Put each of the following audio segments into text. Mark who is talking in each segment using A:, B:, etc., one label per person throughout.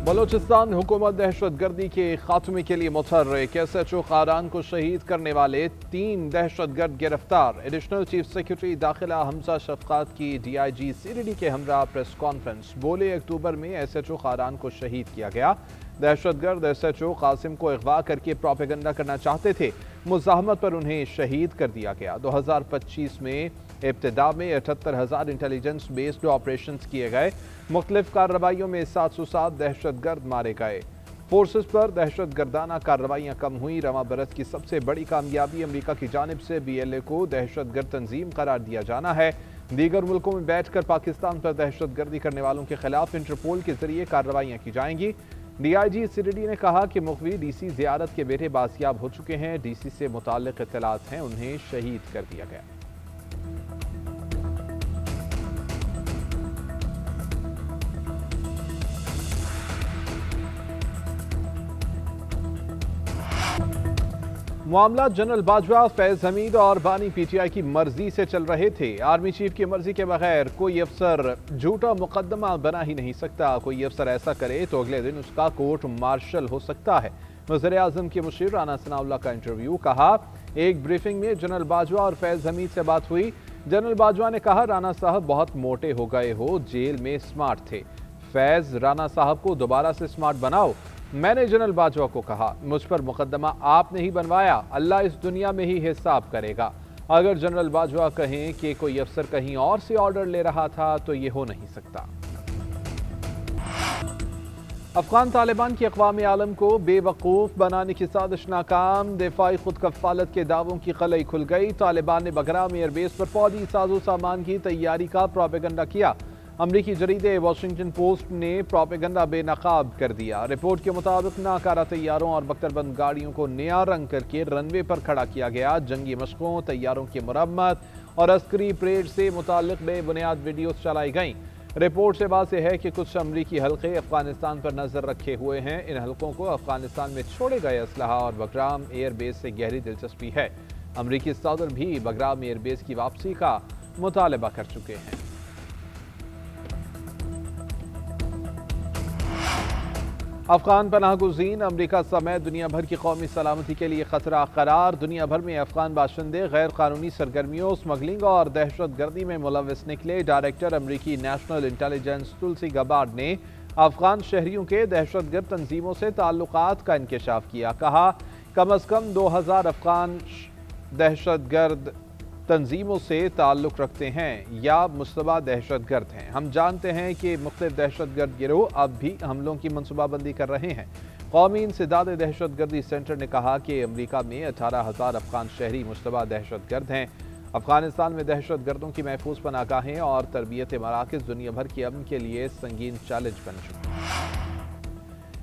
A: बलोचिस्तान हुकूमत दहशतगर्दी के खात्मे के लिए मुतहर्रिक। SHO खारान को शहीद करने वाले 3 दहशतगर्द गिरफ्तार। एडिशनल चीफ सेक्रेटरी दाखिला हमजा शफकात की DIG CRD के हमरा प्रेस कॉन्फ्रेंस। बोले अक्टूबर में SHO खारान को शहीद किया गया। दहशतगर्द SHO कासिम को अगवा करके प्रोपेगेंडा करना चाहते थे। मुज़ाहमत पर उन्हें शहीद कर दिया गया। 2025 में इब्तिदा में 78,000 इंटेलिजेंस बेस्ड ऑपरेशन किए गए। मुख्तलिफ कार्रवाइयों में 707 दहशतगर्द मारे गए। फोर्सेस पर दहशतगर्दाना कार्रवाइयाँ कम हुई। रवां बरस की सबसे बड़ी कामयाबी अमरीका की जानिब से BLA को दहशतगर्द तंजीम करार दिया जाना है। दीगर मुल्कों में बैठकर पाकिस्तान पर दहशतगर्दी करने वालों के खिलाफ इंटरपोल के जरिए कार्रवाइयाँ की जाएंगी। DIG CRD ने कहा कि मुखवी DC ज़ियारत के बेटे बाजियाब हो चुके हैं। DC से मुताल्लिक इत्तलात हैं, उन्हें शहीद कर दिया गया। मामला जनरल बाजवा, फैज हमीद और बानी PTI की मर्जी से चल रहे थे। आर्मी चीफ की मर्जी के बगैर कोई अफसर झूठा मुकदमा बना ही नहीं सकता। कोई अफसर ऐसा करे तो अगले दिन उसका कोर्ट मार्शल हो सकता है। वज़ीर आज़म के मुशीर राना सनाउल्लाह का इंटरव्यू। कहा, एक ब्रीफिंग में जनरल बाजवा और फैज हमीद से बात हुई। जनरल बाजवा ने कहा, राना साहब बहुत मोटे हो गए हो, जेल में स्मार्ट थे। फैज, राना साहब को दोबारा से स्मार्ट बनाओ। मैंने जनरल बाजवा को कहा, मुझ पर मुकदमा आपने ही बनवाया, अल्लाह इस दुनिया में ही हिसाब करेगा। अगर जनरल बाजवा कहें कि कोई अफसर कहीं और से ऑर्डर ले रहा था तो ये हो नहीं सकता। अफगान तालिबान की अक़वाम आलम को बेवकूफ़ बनाने की साजिश नाकाम। दिफाई खुद कफ़ालत के दावों की कलई खुल गई। तालिबान ने बगराम एयरबेस पर फौजी साजो सामान की तैयारी का प्रोपेगेंडा किया। अमरीकी जरीदे वाशिंगटन पोस्ट ने प्रोपेगेंडा बेनकाब कर दिया। रिपोर्ट के मुताबिक नाकारा तैयारों और बख्तरबंद गाड़ियों को नया रंग करके रनवे पर खड़ा किया गया। जंगी मशकों, तैयारों की मरम्मत और अस्करी परेड से मुताल्लिक बेबुनियाद वीडियोस चलाई गईं। रिपोर्ट से वाज़ेह है कि कुछ अमरीकी हल्के अफगानिस्तान पर नजर रखे हुए हैं। इन हल्कों को अफगानिस्तान में छोड़े गए असलहा और बगराम एयरबेस से गहरी दिलचस्पी है। अमरीकी सदर भी बगराम एयरबेस की वापसी का मुतालबा कर चुके हैं। अफगान पनाहगुज़ीन अमरीका समेत दुनिया भर की कौमी सलामती के लिए खतरा करार। दुनिया भर में अफगान बाशिंदे गैर कानूनी सरगर्मियों, स्मगलिंग और दहशत गर्दी में मुलविस निकले। डायरेक्टर अमरीकी नेशनल इंटेलिजेंस तुलसी गबार्ड ने अफगान शहरियों के दहशत गर्द तंजीमों से ताल्लुकात का इंकशाफ किया। कहा, कम अज कम 2000 अफगान दहशत गर्द तंजीमों से ताल्लुक़ रखते हैं या मुश्तबा दहशत गर्द हैं। हम जानते हैं कि मुख्तलिफ दहशत गर्द गिरोह अब भी हमलों की मनसूबाबंदी कर रहे हैं। कौमी इंसदाद दहशत गर्दी सेंटर ने कहा कि अमरीका में 18,000 अफगान शहरी मुश्तबा दहशत गर्द हैं। अफगानिस्तान में दहशत गर्दों की महफूज पनागाहें और तरबियत मराकज़ दुनिया भर के अमन के लिए संगीन चैलेंज बन चुके हैं।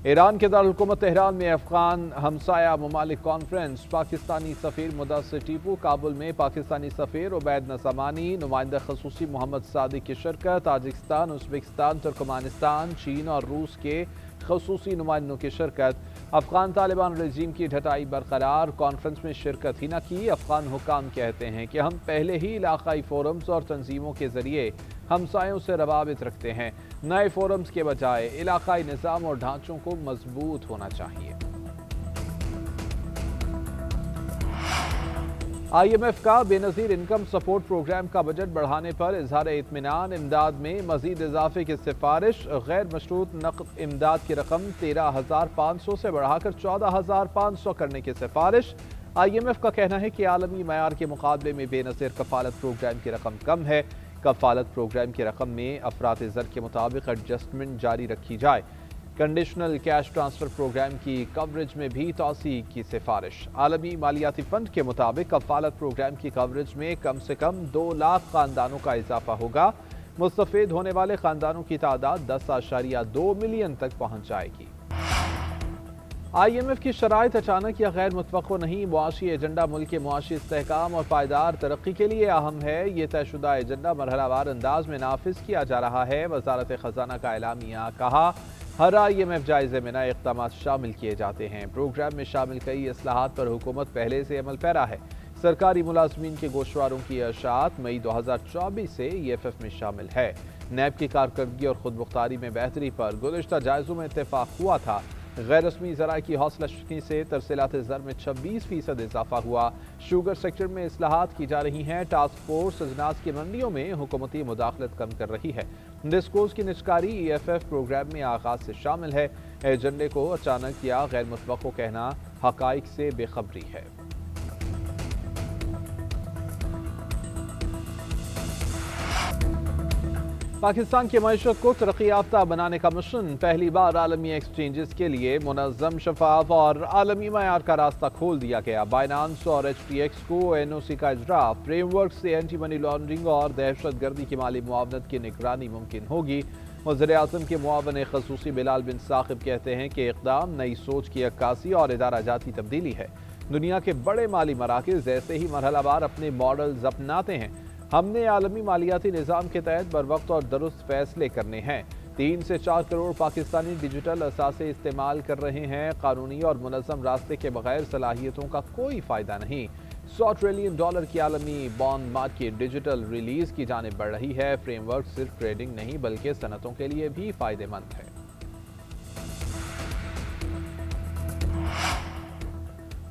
A: ईरान के दारुल-हुकूमत तेहरान में अफगान हमसाया ममालिक कॉन्फ्रेंस। पाकिस्तानी सफ़ीर मुदस्सिर टीपू, काबुल में पाकिस्तानी सफ़ीर उबैद नज़मानी, नुमाइंदा खसूसी मोहम्मद सादिक की शिरकत। ताजिकिस्तान, उज़्बेकिस्तान, तुर्कमानिस्तान, चीन और रूस के खसूसी नुमाइंदों की शिरकत। अफगान तालिबान रजीम की ढटाई बरकरार। कॉन्फ्रेंस में शिरकत ही न की। अफगान हुकाम कहते हैं कि हम पहले ही इलाकाई फोरम्स और तंजीमों के जरिए हमसायों से रवाबित रखते हैं। नए फोरम्स के बजाय इलाकाई निज़ाम और ढांचों को मजबूत होना चाहिए। IMF का बेनज़ीर इनकम सपोर्ट प्रोग्राम का बजट बढ़ाने पर इजहार इत्मीनान। इमदाद में मजीद इजाफे की सिफारिश। गैर मशरूत नक़द इमदाद की रकम 13,500 से बढ़ाकर 14,500 करने की सिफारिश। IMF का कहना है कि आलमी मयार के मुकाबले में बेनज़ीर कफ़ालत प्रोग्राम की रकम कम है। कफ़ालत प्रोग्राम की रकम में अफरात ज़र के मुताबिक एडजस्टमेंट जारी रखी जाए। कंडीशनल कैश ट्रांसफ़र प्रोग्राम की कवरेज में भी तौसी की सिफारिश। आलमी मालियाती फ़ंड के मुताबिक कफ़ालत प्रोग्राम की कवरेज में कम से कम 2 लाख ख़ानदानों का इजाफा होगा। मुस्तफ़ीद होने वाले ख़ानदानों की तादाद 10.2 मिलियन तक पहुँच जाएगी। IMF की शराइत अचानक या गैर मुतवक्को नहीं। मुआशी एजेंडा मुल्क के मुआशी इस्तेहकाम और पायदार तरक्की के लिए अहम है। ये तयशुदा एजेंडा मरहलावार अंदाज में नाफिज किया जा रहा है। वजारत ख़जाना का एलामिया। कहा, हर IMF जायजे में नए इक़दाम शामिल किए जाते हैं। प्रोग्राम में शामिल कई इस्लाहात पर हुकूमत पहले से अमल पैरा है। सरकारी मुलाजमीन के गोशवारों की अशात मई 2024 से EFF में शामिल है। नैब की कारकर्दगी और खुद मुख्तारी में बेहतरी पर गुज़िश्ता जायज़ों में इत्तेफाक हुआ था। गैर रस्मी ज़राए की हौसला शिकनी से तरसीलात ज़र में 26% इजाफा हुआ। शुगर सेक्टर में इस्लाहात की जा रही हैं। टास्क फोर्स अजनास की मंडियों में हुकूमती मुदाखलत कम कर रही है। डिस्कोज की निष्कारी EFF प्रोग्राम में आगाज से शामिल है। एजेंडे को अचानक या गैर मुतवक्को कहना हकाइक से बेखबरी है। पाकिस्तान की मईशत को तरक्की याफ्ता बनाने का मिशन। पहली बार आलमी एक्सचेंजेस के लिए मुनज़्ज़म, शफाफ और आलमी मयार का रास्ता खोल दिया गया। बाइनांस और HTX को NOC का इजरा, फ्रेमवर्क से एंटी मनी लॉन्ड्रिंग और दहशत गर्दी की माली मुआवनत की निगरानी मुमकिन होगी। वज़ीर-ए-आज़म के मुआवन ख़ुसूसी बिलाल बिन साकिब कहते हैं कि इक़दाम नई सोच की अक्कासी और इदारा जाती तब्दीली है। दुनिया के बड़े माली मराकिज़ ऐसे ही मरहलावार अपने मॉडल्स अपनाते हैं। हमने आलमी मालियाती निज़ाम के तहत बरवक्त और दुरुस्त फैसले करने हैं। 3 से 4 करोड़ पाकिस्तानी डिजिटल असासे इस्तेमाल कर रहे हैं। कानूनी और मुनज़्ज़म रास्ते के बगैर सलाहियतों का कोई फ़ायदा नहीं। $100 ट्रिलियन की आलमी बॉन्ड मार्केट डिजिटल रिलीज की जानिब बढ़ रही है। फ्रेमवर्क सिर्फ ट्रेडिंग नहीं बल्कि सनतों के लिए भी फ़ायदेमंद है।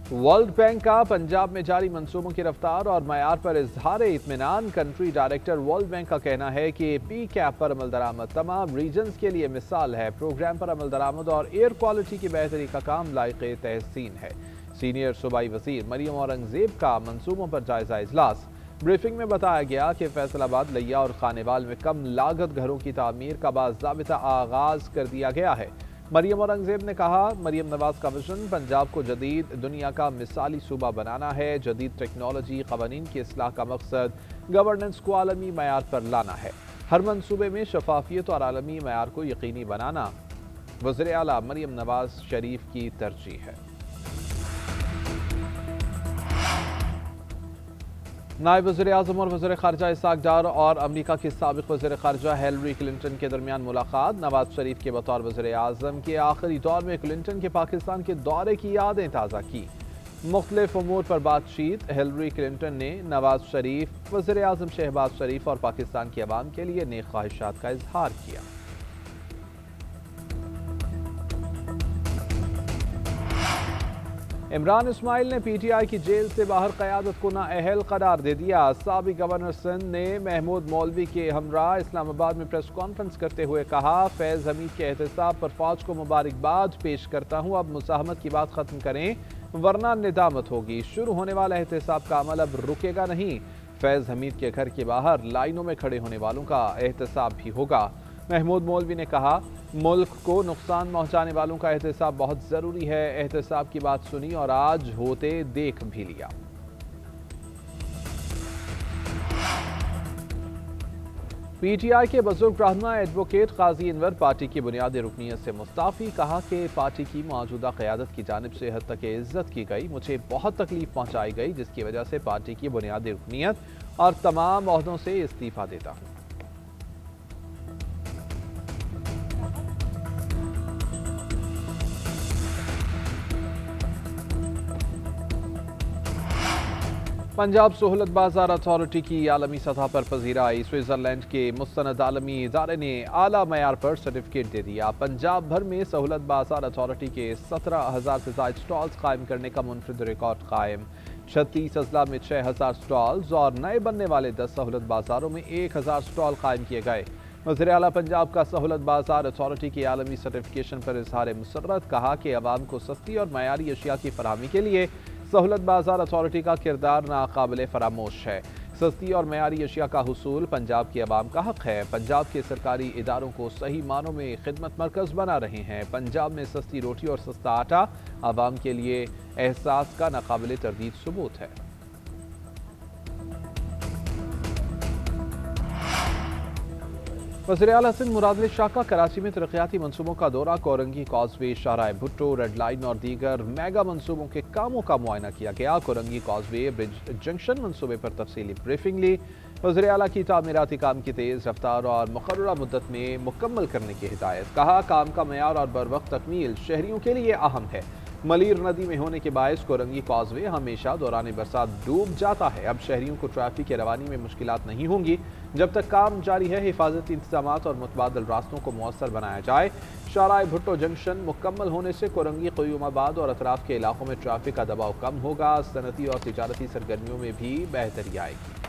A: वर्ल्ड बैंक का पंजाब में जारी मंसूबों की रफ्तार और मयार पर इजहार इत्मीनान। कंट्री डायरेक्टर वर्ल्ड बैंक का कहना है कि PCAP पर अमल दरामद तमाम रीजन्स के लिए मिसाल है। प्रोग्राम पर अमल दरामद और एयर क्वालिटी की बेहतरी का काम लायक़े तहसीन है। सीनियर सूबाई वज़ीर मरियम औरंगजेब का मंसूबों पर जायजा इजलास। ब्रीफिंग में बताया गया कि फैसलाबाद, लिया और खानेवाल में कम लागत घरों की तामीर का बाज़ाबिता आगाज कर दिया गया है। मरियम औरंगजेब ने कहा, मरियम नवाज का विजन पंजाब को जदीद दुनिया का मिसाली सूबा बनाना है। जदीद टेक्नोलॉजी, क़वानीन की इस्लाह का मकसद गवर्नेंस को आलमी मयार पर लाना है। हर मनसूबे में शफाफियत और आलमी मयार को यकीनी बनाना वज़ीर आला मरियम नवाज शरीफ की तरजीह है। नायब वज़ीर-ए-आज़म और वज़ीर ख़ारिजा इसाक डार और अमरीका की साबिक़ वज़ीर ख़ारिजा हिलरी क्लिंटन के दरमियान मुलाकात। नवाज शरीफ के बतौर वज़ीर-ए-आज़म के आखिरी दौर में क्लिंटन के पाकिस्तान के दौरे की यादें ताज़ा की। मुख्तलिफ उमूर पर बातचीत। हिलरी क्लिंटन ने नवाज शरीफ, वज़ीर-ए-आज़म शहबाज शरीफ और पाकिस्तान की अवाम के लिए नेक ख्वाहिशात का इजहार किया। इमरान इस्माइल ने PTI की जेल से बाहर क़यादत को नाअहल करार दे दिया। साबिक़ गवर्नर सिंध ने महमूद मौलवी के हमरा इस्लामाबाद में प्रेस कॉन्फ्रेंस करते हुए कहा, फैज़ हमीद के एहतसाब पर फ़ौज को मुबारकबाद पेश करता हूँ। अब मुसाहमत की बात ख़त्म करें वरना निदामत होगी। शुरू होने वाला एहतसाब का अमल अब रुकेगा नहीं। फैज़ हमीद के घर के बाहर लाइनों में खड़े होने वालों का एहतसाब भी होगा। महमूद मौलवी ने कहा, मुल्क को नुकसान पहुंचाने वालों का एहतसाब बहुत ज़रूरी है। एहतसाब की बात सुनी और आज होते देख भी लिया। PTI के बुजुर्ग रहनुमा एडवोकेट काजी अनवर पार्टी की बुनियादी रुकनीत से मुस्ताफ़ी। कहा कि पार्टी की मौजूदा क़यादत की जानिब से हद तक इज्जत की गई, मुझे बहुत तकलीफ पहुंचाई गई, जिसकी वजह से पार्टी की बुनियादी रुकनीत और तमाम ओहदों से इस्तीफ़ा देता हूँ। पंजाब सहूलत बाजार अथॉरिटी की आलमी सतह पर पजीराई। स्विट्ज़रलैंड के मुस्तनद आलमी इदारे ने आला मयार पर सर्टिफिकेट दे दिया। पंजाब भर में सहूलत बाजार अथॉरिटी के 17,000 से ज़ायद स्टॉल्स कायम करने का मुनफरिद रिकॉर्ड कायम। 36 अजला में 6,000 स्टॉल्स और नए बनने वाले 10 सहूलत बाजारों में 1,000 स्टॉल कायम किए गए। वज़ीर आला पंजाब का सहूलत बाजार अथॉरिटी की आलमी सर्टिफिकेशन पर इजहार मुसर्रत। कहा कि अवाम को सस्ती और मयारी अशिया की फराहमी के लिए सहूलत बाजार अथॉरिटी का किरदार नाकाबिल फरामोश है। सस्ती और मयारी अशिया का हुसूल पंजाब की अवाम का हक है। पंजाब के सरकारी इदारों को सही मानों में खिदमत मरकज़ बना रहे हैं। पंजाब में सस्ती रोटी और सस्ता आटा अवाम के लिए एहसास का नाकाबिल तरदीद सबूत है। वज़ीर आला सिंध मुराद अली शाह का कराची में तरक्याती मनसूबों का दौरा। कोरंगी कॉजवे, शाहराह भुट्टो, रेड लाइन और दीगर मेगा मनसूबों के कामों का मुआयना किया गया। कोरंगी कॉजवे ब्रिज जंक्शन मनसूबे पर तफसीली ब्रीफिंग ली। वज़ीर आला की तामीराती काम की तेज़ रफ्तार और मुकर्ररा मुद्दत में मुकम्मल करने की हिदायत। कहा, काम का मयार और बर वक्त तकमील शहरियों के लिए अहम है। मलीर नदी में होने के बायस कोरंगी कॉजवे हमेशा दौरान बरसात डूब जाता है। अब शहरियों को ट्रैफिक की रवानी में मुश्किलात नहीं होंगी जब तक काम जारी है। हिफाजती इंतजाम और मुतबादल रास्तों को मौसर बनाया जाए। शाहराह भुट्टो जंक्शन मुकम्मल होने से कोरंगी क़यूमाबाद और अतराफ के इलाकों में ट्रैफिक का दबाव कम होगा। सनती और तिजारती सरगर्मियों में भी बेहतरी आएगी।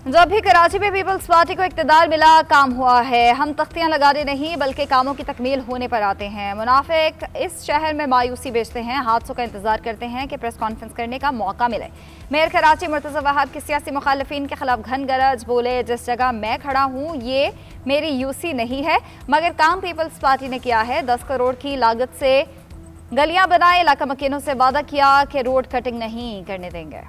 B: जब भी कराची में पीपल्स पार्टी को इक़्तिदार मिला काम हुआ है। हम तख्तियां लगाने नहीं बल्कि कामों की तकमील होने पर आते हैं। मुनाफिक इस शहर में मायूसी बेचते हैं, हादसों का इंतजार करते हैं कि प्रेस कॉन्फ्रेंस करने का मौका मिले। मेयर कराची मुर्तज़ा वहाब के सियासी मुखालिफिन के खिलाफ घन गरज बोले, जिस जगह मैं खड़ा हूँ ये मेरी यूसी नहीं है मगर काम पीपल्स पार्टी ने किया है। 10 करोड़ की लागत से गलियां बनाए, इलाका मकीनों से वादा किया कि रोड कटिंग नहीं करने देंगे।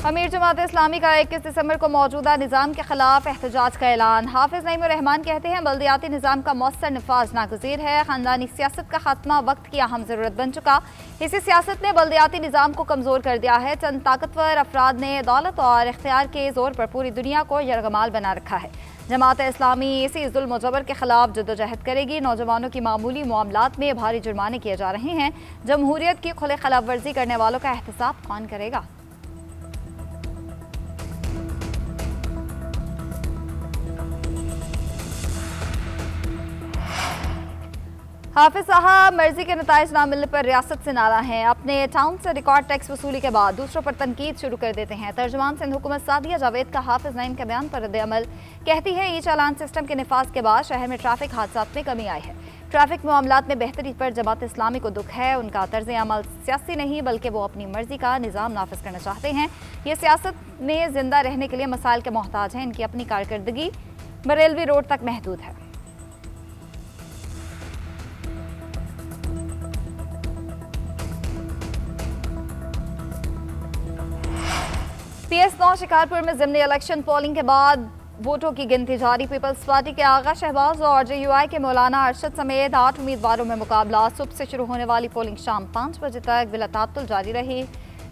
B: अमीर जमात इस्लामी का 21 दिसंबर को मौजूदा निज़ाम के खिलाफ एहतजाज का ऐलान। हाफिज नईमुर रहमान कहते हैं बल्दियाती निज़ाम का मौसर नफाज नागुज़ीर है। ख़ानदानी सियासत का खात्मा वक्त की अहम ज़रूरत बन चुका। इसी सियासत ने बल्दियाती निज़ाम को कमज़ोर कर दिया है। चंद ताकतवर अफराद ने दौलत और इख्तियार के जोर पर पूरी दुनिया को यरगमाल बना रखा है। जमात इस्लामी इसी जुल्म जबर के खिलाफ जद्दोजहद करेगी। नौजवानों की मामूली मामलात में भारी जुर्माने किए जा रहे हैं। जमहूरियत की खुले खिलाफ वर्जी करने वालों का एहतसाब कौन करेगा? हाफिज साहब मर्जी के नताइज ना मिलने पर रियासत से नारा हैं। अपने टाउन से रिकॉर्ड टैक्स वसूली के बाद दूसरों पर तनकीद शुरू कर देते हैं। तर्जुमान सिंध हुकूमत सादिया जावेद का हाफिज नईम के बयान पर रद्द-ए-अमल। कहती है ई चालान सिस्टम के निफाज के बाद शहर में ट्रैफिक हादसात में कमी आई है। ट्रैफिक मामलात में बेहतरी पर जमात इस्लामी को दुख है। उनका तर्ज अमल सियासी नहीं बल्कि वो अपनी मर्जी का निज़ाम नाफिज करना चाहते हैं। ये सियासत में जिंदा रहने के लिए मसाइल के मोहताज हैं। इनकी अपनी कारकर्दगी बरेलवी रोड तक महदूद है। PS9 शिकारपुर में ज़िमनी इलेक्शन पोलिंग के बाद वोटों की गिनती जारी। पीपल्स पार्टी के आगा शहबाज और JUI के मौलाना अरशद समेत 8 उम्मीदवारों में मुकाबला। सुबह से शुरू होने वाली पोलिंग शाम 5 बजे तक बिला तात्तुल जारी रही।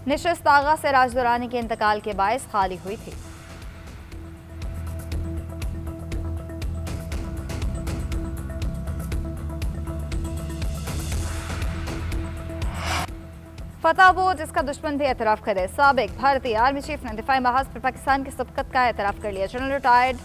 B: निशिस्त आगा से राज दुरानी के इंतकाल के बायस खाली हुई थी। फतह वो जिसका दुश्मन भी एतराफ़ करे। साबिक भारतीय आर्मी चीफ ने दिफाई महाज पर पाकिस्तान की सबकत का एतराफ़ कर लिया। जनरल रिटायर्ड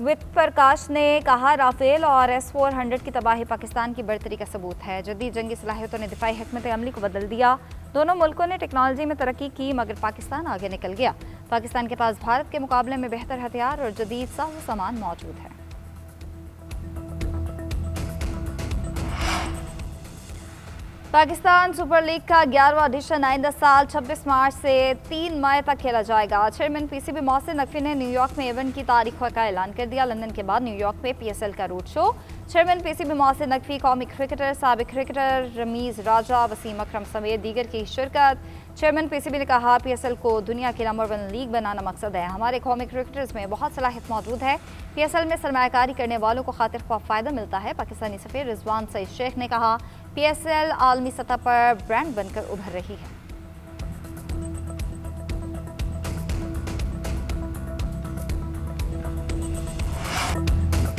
B: वित्त प्रकाश ने कहा राफेल और S-400 की तबाही पाकिस्तान की बढ़तरी का सबूत है। जदीद जंगी सलाहियतों ने दिफाई हिकमत अमली को बदल दिया। दोनों मुल्कों ने टेक्नोलॉजी में तरक्की की मगर पाकिस्तान आगे निकल गया। पाकिस्तान के पास भारत के मुकाबले में बेहतर हथियार और जदीद साजो सामान मौजूद है। पाकिस्तान सुपर लीग का 11वां एडिशन आइंदा साल 26 मार्च से 3 मई तक खेला जाएगा। चेयरमैन PCB मोहसिन नकवी ने न्यूयॉर्क में इवेंट की तारीखों का ऐलान कर दिया। लंदन के बाद न्यूयॉर्क में PSL का road show. Chairman PCB Mohsin Naqvi, कौमी क्रिकेटर, साबिक क्रिकेटर रमीज राजा, वसीम अकरम समेत दीगर की शिरकत। चेयरमैन PCB ने कहा PSL को दुनिया की नंबर 1 लीग बनाना मकसद है। हमारे कौमी क्रिकेटर्स में बहुत सलाहियत मौजूद है। PSL में सरमायाकारी करने वालों को खातिर ख्वाह फ़ायदा मिलता है। पाकिस्तानी सफीर रिजवान सईद शेख ने कहा PSL आलमी सतह पर ब्रांड बनकर उभर रही है।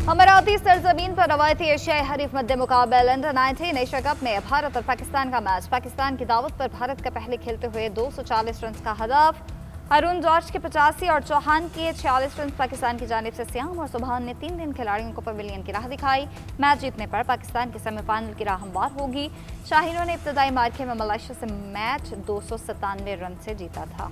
B: अमरावती सरजमीन पर रवायती एशियाई हरीफ मध्य मुकाबले अंडर 19 एशिया कप में भारत और पाकिस्तान का मैच। पाकिस्तान की दावत पर भारत का पहले खेलते हुए 240 रन का हदफ। अरुण जॉर्ज के 85 और चौहान के 46 रन। पाकिस्तान की जानिब से सियाम और सुबहान ने 3 खिलाड़ियों को पवेलियन की राह दिखाई। मैच जीतने पर पाकिस्तान की सेमीफाइनल की राह हमवार होगी। शाहीनों ने इब्तदाई मार्के में मलेशिया से मैच 297 रन से जीता था।